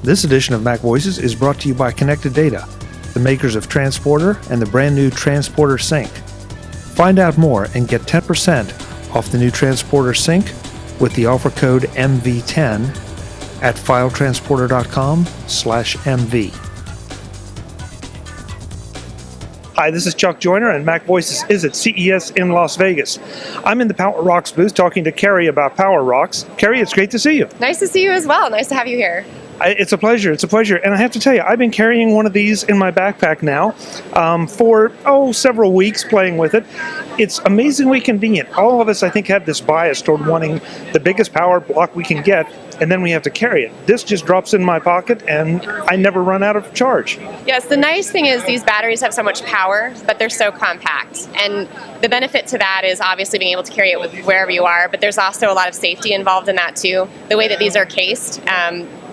This edition of MacVoices is brought to you by Connected Data, the makers of Transporter and the brand new Transporter Sync. Find out more and get 10% off the new Transporter Sync with the offer code MV10 at filetransporter.com/MV. Hi, this is Chuck Joyner, and MacVoices is at CES in Las Vegas. I'm in the Powerocks booth talking to Carrie about Powerocks. Carrie, it's great to see you. Nice to see you as well. Nice to have you here. It's a pleasure. It's a pleasure. And I have to tell you, I've been carrying one of these in my backpack now for several weeks, playing with it. It's amazingly convenient. All of us, I think, have this bias toward wanting the biggest power block we can get, and then we have to carry it. This just drops in my pocket, and I never run out of charge. Yes, the nice thing is these batteries have so much power, but they're so compact. And the benefit to that is obviously being able to carry it with wherever you are, but there's also a lot of safety involved in that too. The way that these are cased,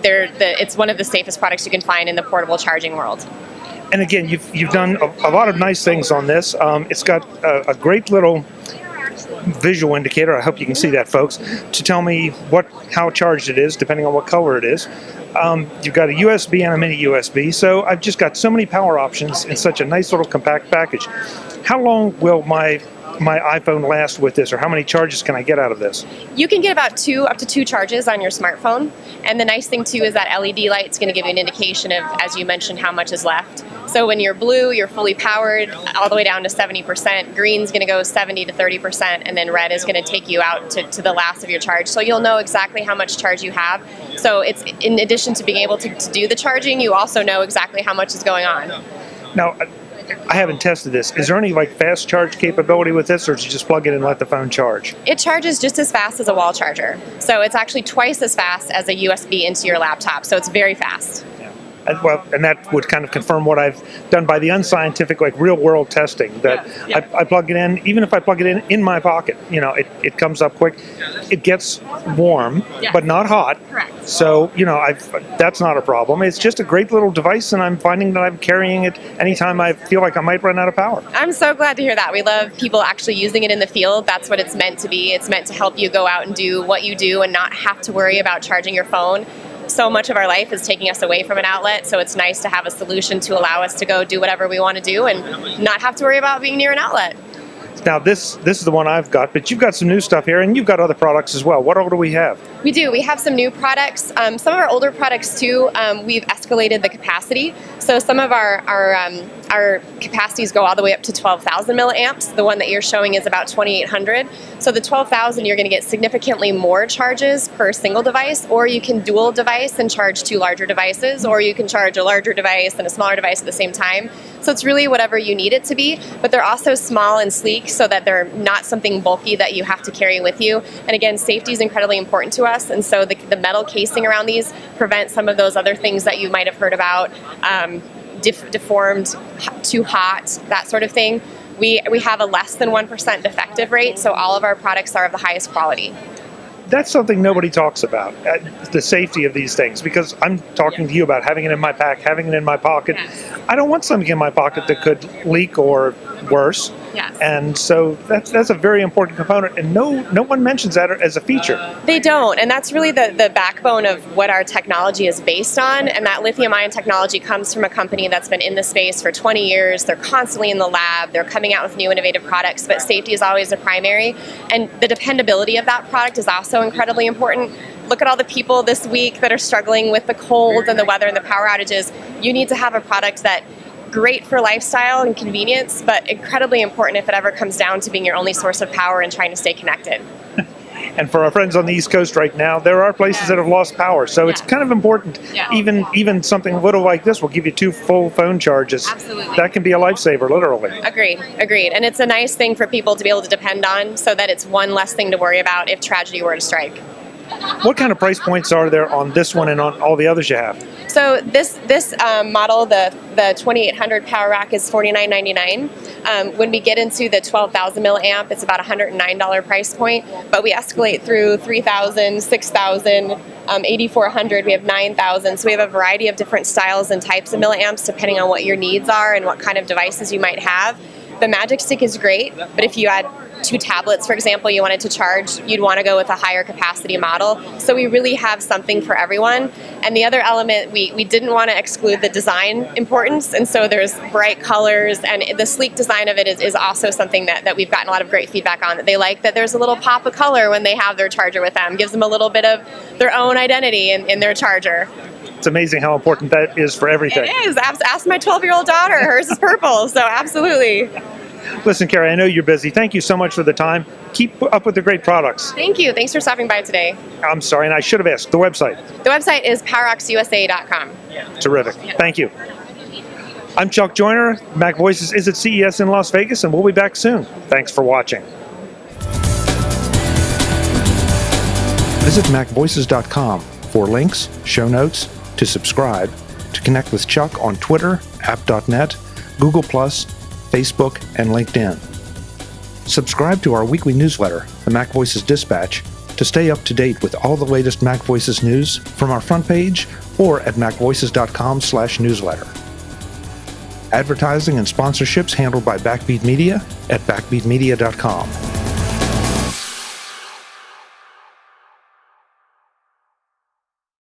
it's one of the safest products you can find in the portable charging world. And again, you've done a lot of nice things on this. It's got a great little visual indicator, I hope you can see that, folks, to tell me how charged it is, depending on what color it is. You've got a USB and a mini USB, so I've just got so many power options in such a nice little compact package. How long will my iPhone last with this, or how many charges can I get out of this? You can get about up to two charges on your smartphone, and the nice thing too is that LED light is going to give you an indication of, as you mentioned, how much is left. So when you're blue, you're fully powered all the way down to 70%, green's going to go 70 to 30%, and then red is going to take you out to the last of your charge. So you'll know exactly how much charge you have. So it's, in addition to being able to do the charging, you also know exactly how much is going on. Now, I haven't tested this. Is there any fast charge capability with this, or does you just plug it in and let the phone charge? It charges just as fast as a wall charger. So it's actually twice as fast as a USB into your laptop. So it's very fast. And that would kind of confirm what I've done by the unscientific, real-world testing. That I plug it in, even if I plug it in my pocket, it comes up quick. It gets warm, but not hot. Correct. So, that's not a problem. It's just a great little device, and I'm finding that I'm carrying it anytime I feel like I might run out of power. I'm so glad to hear that. We love people actually using it in the field. That's what it's meant to be. It's meant to help you go out and do what you do and not have to worry about charging your phone. So much of our life is taking us away from an outlet, so it's nice to have a solution to allow us to go do whatever we want to do and not have to worry about being near an outlet. Now this is the one I've got, but you've got some new stuff here, and you've got other products as well. What all do we have? We do. We have some new products. Some of our older products too, we've escalated the capacity. So some of our capacities go all the way up to 12,000 milliamps. The one that you're showing is about 2,800. So the 12,000, you're going to get significantly more charges per single device, or you can dual device and charge two larger devices, or you can charge a larger device and a smaller device at the same time. So it's really whatever you need it to be, but they're also small and sleek so that they're not something bulky that you have to carry with you. And again, safety is incredibly important to us, and so the metal casing around these prevents some of those other things that you might have heard about, deformed, too hot, that sort of thing. We have a less than 1% defective rate, so all of our products are of the highest quality. That's something nobody talks about, the safety of these things, because I'm talking to you about having it in my pack, having it in my pocket. Yes. I don't want something in my pocket that could leak or worse. Yes. And so that's a very important component, and no one mentions that as a feature. They don't, and that's really the backbone of what our technology is based on, and that lithium-ion technology comes from a company that's been in the space for 20 years. They're constantly in the lab. They're coming out with new innovative products, but safety is always the primary, and the dependability of that product is also incredibly important. Look at all the people this week that are struggling with the cold and the weather and the power outages. You need to have a product that great for lifestyle and convenience, but incredibly important if it ever comes down to being your only source of power and trying to stay connected. And for our friends on the East Coast right now, there are places that have lost power, so it's kind of important. Even something little like this will give you 2 full phone charges. Absolutely. That can be a lifesaver, literally. Agreed. And it's a nice thing for people to be able to depend on, so that it's one less thing to worry about if tragedy were to strike. What kind of price points are there on this one and on all the others you have? So this model, the 2800 Powerocks, is $49.99. When we get into the 12,000 milliamp, it's about $109 price point, but we escalate through 3,000, 6,000, 8,400. We have 9,000. So we have a variety of different styles and types of milliamps depending on what your needs are and what kind of devices you might have. The Magicstick is great, but if you add two tablets, for example, you wanted to charge, you'd want to go with a higher capacity model. So we really have something for everyone. And the other element, we didn't want to exclude the design importance, and so there's bright colors, and the sleek design of it is also something that we've gotten a lot of great feedback on, that they like that there's a little pop of color when they have their charger with them. Gives them a little bit of their own identity in their charger. It's amazing how important that is for everything. It is. Ask my 12-year-old daughter. Hers is purple, so absolutely. Listen, Carrie, I know you're busy. Thank you so much for the time. Keep up with the great products. Thank you. Thanks for stopping by today. I'm sorry, and I should have asked, the website. The website is powerrocksusa.com. Terrific. Thank you. I'm Chuck Joyner. MacVoices is at CES in Las Vegas, and we'll be back soon. Thanks for watching. Visit MacVoices.com for links, show notes, to subscribe, to connect with Chuck on Twitter, app.net, Google+, Facebook, and LinkedIn. Subscribe to our weekly newsletter, the MacVoices Dispatch, to stay up to date with all the latest MacVoices news from our front page or at MacVoices.com/newsletter. Advertising and sponsorships handled by Backbeat Media at BackbeatMedia.com.